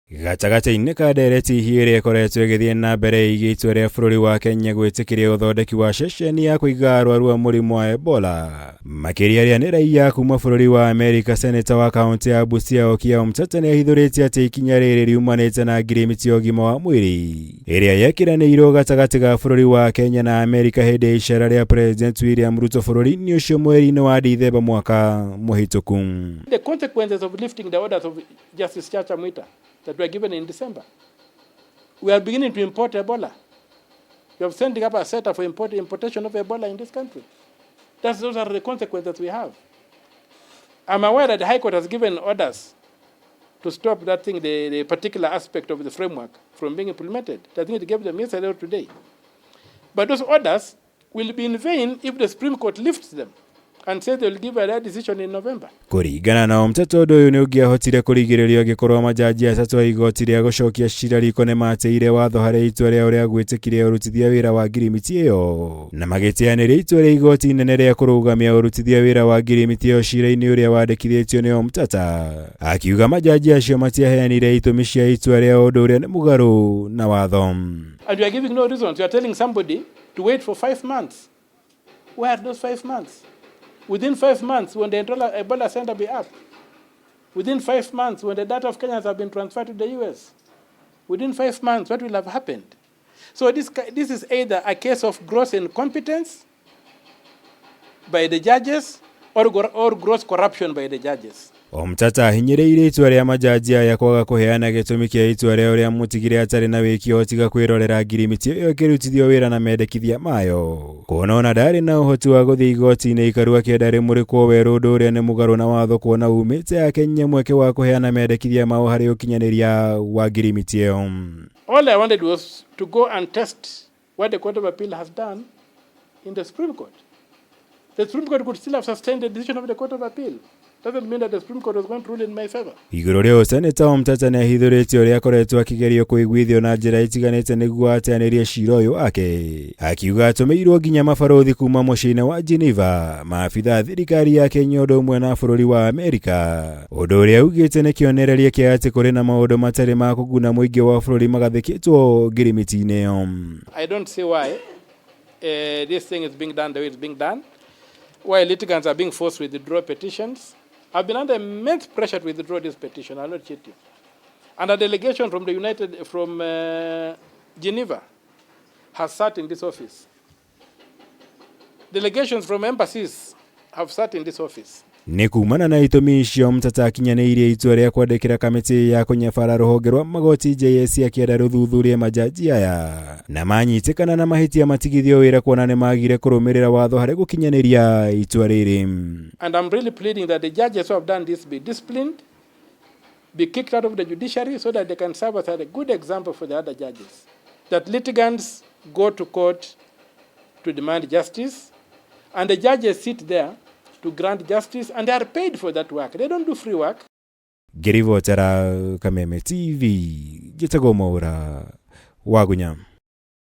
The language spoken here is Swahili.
Gatagatĩ-inĩ ka ndereti ĩrĩa ĩkoretwo ĩgĩthiĩ na mbere ĩgiĩ itua rĩa bũrũri wa Kenya gwĩtĩkĩria ũthondeki wa ceceni ya kũiga arwaru a mũrimũ wa Ebola. Makĩria arĩa nĩ raia kuma bũrũri wa Amerika, seneta wa kaunti ya BUSIA Seneta Omtata nĩ ahithũrĩtie atĩ ikinya rĩrĩ riumanĩte na ngirimiti ya ũgima wa mwĩrĩ ĩrĩa yekiranĩirwo gatagatĩ ga bũrũri wa Kenya na Amerika hĩndĩ ya icera rĩa President William Ruto bũrũri-inĩ ũcio mweri-inĩ wa Dithemba mwaka mũhĩtũku. The consequences of lifting the orders of Justice Chacha Mwita that were given in December. We are beginning to import Ebola. We have sending up a setup for importation of Ebola in this country. Those are the consequences we have. I'm aware that the High Court has given orders to stop that thing, the particular aspect of the framework from being implemented. I think it gave them yesterday or today. But those orders will be in vain if the Supreme Court lifts them and say they will give a decision in November. Kũringana na Omtata, ũndũ ũyũ nĩ ũngĩahotire kũrigĩrĩrio angĩkorwo majaji atatũ a igoti rĩa gũcokia cira RIKO nĩ mateire watho harĩ itua rĩao rĩa gwĩtĩkĩria ũrutithia wĩra wa ngirimiti ĩyo, na magĩteanĩria itua rĩa igoti inene rĩa kũrũgamia ũrutithia wĩra wa ngirimiti ĩyo cira-inĩ ũrĩa wandĩkithĩtio nĩ Omtata, akiuga majaji acio matiaheanire itũmi cia itua rĩa ũndũ ũrĩa nĩ mũgarũ na watho. And you are giving no reasons. You are telling somebody to wait for 5 months. Where are those 5 months? Within 5 months, when the Ebola center be up, within 5 months, when the data of Kenyans have been transferred to the US, within 5 months, what will have happened? So this is either a case of gross incompetence by the judges or gross corruption by the judges. Omtata ahinyĩrĩirie itua rĩa majaji aya kwaga kũheana gĩtũmi kĩa itua rĩao rĩa mũtigire atarĩ na wĩkio tiga kwĩrorera ngirimiti ĩyo ĩkĩrutithio wĩra na mendekithia mayo. Kuona ona ndarĩ na ũhoti wa gũthiĩ igoti-inĩ ikaru akĩenda rĩmũrĩkwo werũ ũndũ ũrĩa nĩ mũgarũ na watho, kuona umĩte Akenya mweke wa kũheana mendekithia mao harĩ ũkinyanĩria wa ngirimiti ĩyo. All I wanted was to go and test what the Court of Appeal has done in the Supreme Court. The Supreme Court could still have sustained the decision of the Court of Appeal. Doesn't mean that the Supreme Court was going to rule in my favor. Igũrũ rĩu Seneta Omtata nĩ ahithũrĩtie ũrĩa akoretwo akĩgerio kũiguithio na njĩra itiganĩte nĩguo ateanĩrie cira ũyũ wake, akiuga atũmĩirwo nginya mabarothi kuma mũciĩ-inĩ wa Geneva, maabitha thirikari ya Kenya ũndũ ũmwe na bũrũri wa Amerika, ũndũ ũrĩa augĩte nĩ kĩonereria kĩa atĩ kũrĩ na maũndũ matarĩ ma kũguna mũingĩ wa bũrũri magathĩkĩtwo ngirimiti-inĩ ĩyo. I don't see why this thing is being done the way it's being done. Why litigants are being forced to withdraw petitions. I've been under immense pressure to withdraw this petition. I'll not cheat you. And a delegation from Geneva has sat in this office. Delegations from embassies have sat in this office. Nĩ kumana na itũmi icio Omtata akinyanĩirie itua rĩa kwandĩkĩra kamĩtĩ ya kũnyabara rũhonge rwa magoti JSC akĩenda rũthuthurie majaji aya na manyitĩkana na mahĩtia matigithio wĩra kuona nĩ magire kũrũmĩrĩra watho harĩ gũkinyanĩria itua rĩrĩ. And I'm really pleading that the judges who have done this be disciplined, be kicked out of the judiciary so that they can serve as a good example for the other judges. That litigants go to court to demand justice and the judges sit there to grant justice, and they are paid for that work. They don't do free work. Ngĩribotera Kameme TV, Gĩtagwo Mwaũra, Wagunya.